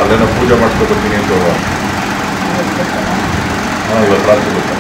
ಅಲ್ಲೇನೋ ಪೂಜೆ ಮಾಡ್ಕೊಬರ್ತೀನಿ ಅಂತ ಹೋಗುವ. ಹಾಂ, ಇವತ್ತು ರಾತ್ರಿ ಗೊತ್ತಾ.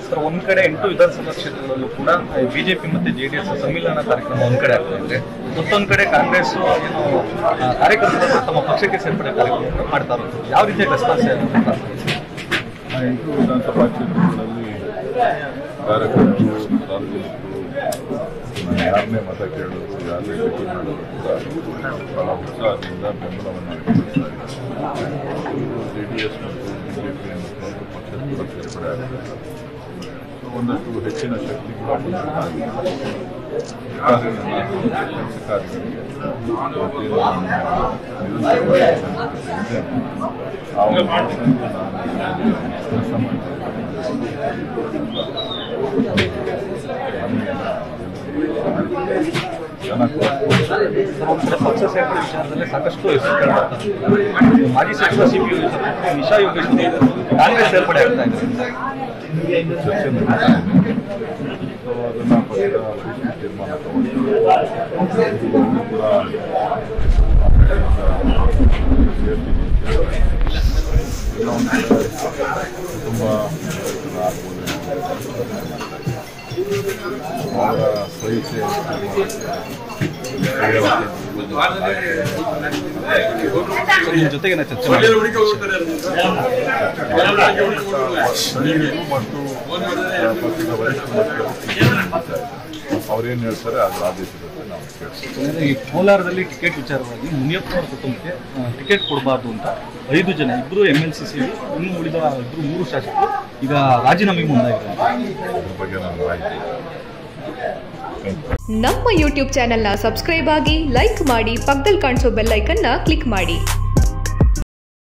ಸರ್, ಒಂದ್ ಕಡೆ 8 ವಿಧಾನಸಭಾ ಕ್ಷೇತ್ರಗಳಲ್ಲೂ ಕೂಡ ಬಿಜೆಪಿ ಮತ್ತೆ ಜೆಡಿಎಸ್ ಸಮ್ಮಿಲನ ಕಾರ್ಯಕ್ರಮ ಒಂದ್ ಕಡೆ ಆಗ್ತಾ ಇದೆ. ಮತ್ತೊಂದ್ ಕಡೆ ಕಾಂಗ್ರೆಸ್ ಏನು ಕಾರ್ಯಕರ್ತರು ತಮ್ಮ ಪಕ್ಷಕ್ಕೆ ಸೇರ್ಪಡೆ ಕಾರ್ಯಕ್ರಮ ಮಾಡ್ತಾ ಇರೋದು, ಯಾವ ರೀತಿಯ ರೆಸ್ಪಾನ್ಸ್? 8 ವಿಧಾನಸಭಾ ಕ್ಷೇತ್ರಗಳಲ್ಲಿ ಕಾರ್ಯಕರ್ತರು, ಸಾರ್ವಜನಿಕರು ಯಾರನ್ನೇ ಮತ ಕೇಳೋದು, ಯಾರನ್ನೇ ಭೇಟಿ ಮಾಡೋದು ಕೂಡ ಬಹಳ ಉತ್ಸಾಹದಿಂದ ಬೆಂಬಲವನ್ನು ವ್ಯಕ್ತಪಡಿಸ್ತಾರೆ. ಜೆಡಿಎಸ್ ಮತ್ತು ಬಿಜೆಪಿ ಮತ್ತು ಪಕ್ಷದ ಕೂಡ ಸೇರ್ಪಡೆ ಆಗ್ತಾರೆ. ಒಂದಷ್ಟು ಹೆಚ್ಚಿನ ಶಕ್ತಿ ಕೂಡ ಬಂದಿದೆ. ಕೆಲಸ ಕಾರ್ಯಗಳಿಗೆ ಪಕ್ಷ ಸೇರ್ಪಡೆ ವಿಚಾರದಲ್ಲಿ ಸಾಕಷ್ಟು ಹೆಸರು ಮಾಜಿ ಸಚಿವ ಸಿಪಿ ನಿಶಾ ಯೋಗೇಶ್ವರಿ ಕಾಂಗ್ರೆಸ್ ಸೇರ್ಪಡೆ ಆಗ್ತಾ ಇದೆ. ಚರ್ಚೆ ನಡೀತಾ ಇದೆ. ಅದನ್ನು ಪಕ್ಷದ ಅಫೀಷಿಯಲ್ ತೀರ್ಮಾನ ತಗೊಂಡಿದ್ದಾರೆ. ಕೂಡ ಸೇರ್ತೀನಿ ಅಂತ ಹೇಳ್ತಾರೆ. ಕುಟುಂಬ ಆಗ್ಬೋದು, ಅವರ ಸಹಿಸೆ ಜೊತೆಗೆ ಚರ್ಚೆ ಮತ್ತು ಪಕ್ಷದ ವರಿಷ್ಠ ಅವ್ರೇನು ಹೇಳ್ತಾರೆ ಅದರ ಆದೇಶದಂತೆ ನಾವು ಕೇಳ್ತೀವಿ. ಈ ಕೋಲಾರದಲ್ಲಿ ಟಿಕೆಟ್ ವಿಚಾರವಾಗಿ ಮುನಿಯಪ್ಪ ಅವರ ಕುಟುಂಬಕ್ಕೆ ಟಿಕೆಟ್ ಕೊಡಬಾರ್ದು ಅಂತ 5 ಜನ, 2 MLC ಸೇರಿ ಇನ್ನು ಉಳಿದ 3 ಶಾಸಕರು ಈಗ ರಾಜೀನಾಮೆಗೆ ಮುಂದಾಗಿದ್ದಾರೆ. ಅದ್ರ ಬಗ್ಗೆ ನಾನು ಮಾಹಿತಿ. ನಮ್ಮ ಯೂಟ್ಯೂಬ್ ಚಾನೆಲ್ನ ಸಬ್ಸ್ಕ್ರೈಬ್ ಆಗಿ, ಲೈಕ್ ಮಾಡಿ, ಪಕ್ಕದಲ್ಲಿ ಕಾಣಿಸೋ ಬೆಲ್ ಐಕನ್ನ ಕ್ಲಿಕ್ ಮಾಡಿ.